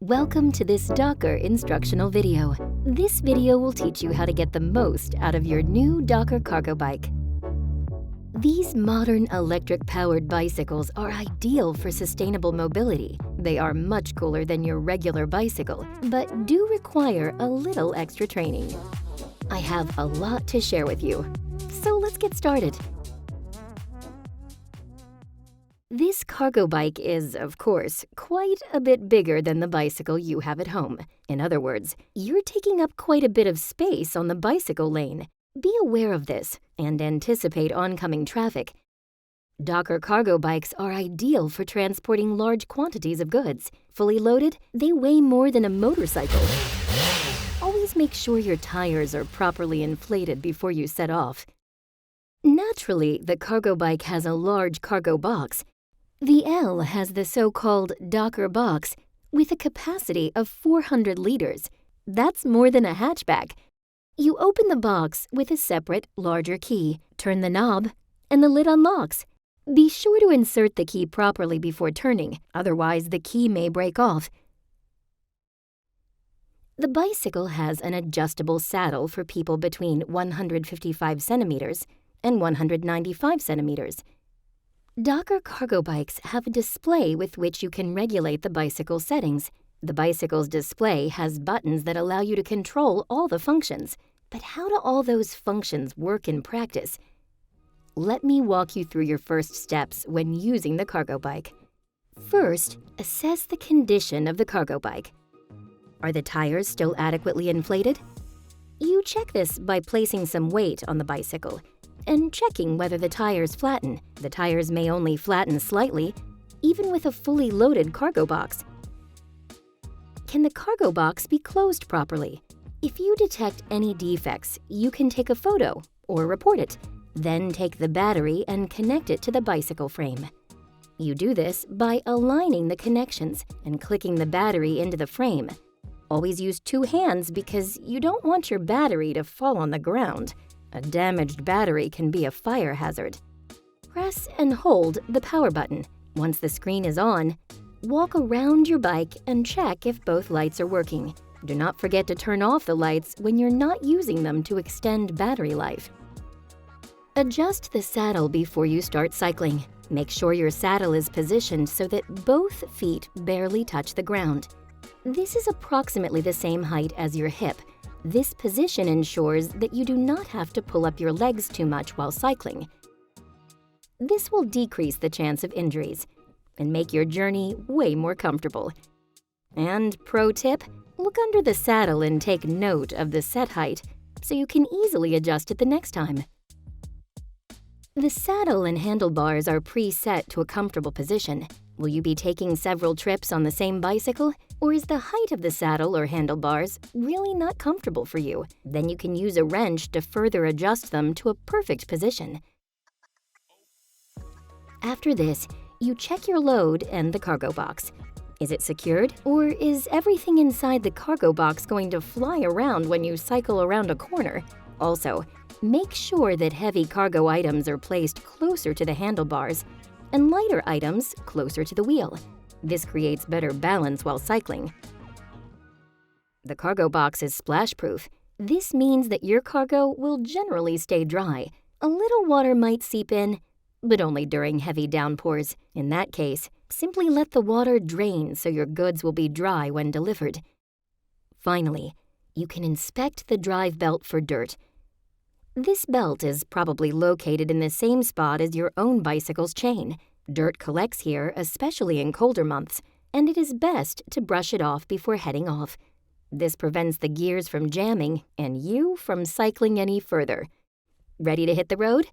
Welcome to this DOCKR instructional video. This video will teach you how to get the most out of your new DOCKR cargo bike. These modern electric-powered bicycles are ideal for sustainable mobility. They are much cooler than your regular bicycle, but do require a little extra training. I have a lot to share with you, so let's get started. This cargo bike is, of course, quite a bit bigger than the bicycle you have at home. In other words, you're taking up quite a bit of space on the bicycle lane. Be aware of this and anticipate oncoming traffic. DOCKR cargo bikes are ideal for transporting large quantities of goods. Fully loaded, they weigh more than a motorcycle. Always make sure your tires are properly inflated before you set off. Naturally, the cargo bike has a large cargo box. The L has the so-called DOCKR box with a capacity of 400 liters. That's more than a hatchback. You open the box with a separate, larger key, turn the knob, and the lid unlocks. Be sure to insert the key properly before turning, otherwise the key may break off. The bicycle has an adjustable saddle for people between 155 centimeters and 195 centimeters. DOCKR cargo bikes have a display with which you can regulate the bicycle settings. The bicycle's display has buttons that allow you to control all the functions. But how do all those functions work in practice? Let me walk you through your first steps when using the cargo bike. First, assess the condition of the cargo bike. Are the tires still adequately inflated? You check this by placing some weight on the bicycle and checking whether the tires flatten. The tires may only flatten slightly, even with a fully loaded cargo box. Can the cargo box be closed properly? If you detect any defects, you can take a photo or report it. Then take the battery and connect it to the bicycle frame. You do this by aligning the connections and clicking the battery into the frame. Always use two hands because you don't want your battery to fall on the ground. A damaged battery can be a fire hazard. Press and hold the power button. Once the screen is on, walk around your bike and check if both lights are working. Do not forget to turn off the lights when you're not using them to extend battery life. Adjust the saddle before you start cycling. Make sure your saddle is positioned so that both feet barely touch the ground. This is approximately the same height as your hip. This position ensures that you do not have to pull up your legs too much while cycling. This will decrease the chance of injuries and make your journey way more comfortable. And pro tip, look under the saddle and take note of the set height so you can easily adjust it the next time. The saddle and handlebars are preset to a comfortable position. Will you be taking several trips on the same bicycle? Or is the height of the saddle or handlebars really not comfortable for you? Then you can use a wrench to further adjust them to a perfect position. After this, you check your load and the cargo box. Is it secured? Or is everything inside the cargo box going to fly around when you cycle around a corner? Also, make sure that heavy cargo items are placed closer to the handlebars and lighter items closer to the wheel. This creates better balance while cycling. The cargo box is splash-proof. This means that your cargo will generally stay dry. A little water might seep in, but only during heavy downpours. In that case, simply let the water drain so your goods will be dry when delivered. Finally, you can inspect the drive belt for dirt. This belt is probably located in the same spot as your own bicycle's chain. Dirt collects here, especially in colder months, and it is best to brush it off before heading off. This prevents the gears from jamming and you from cycling any further. Ready to hit the road?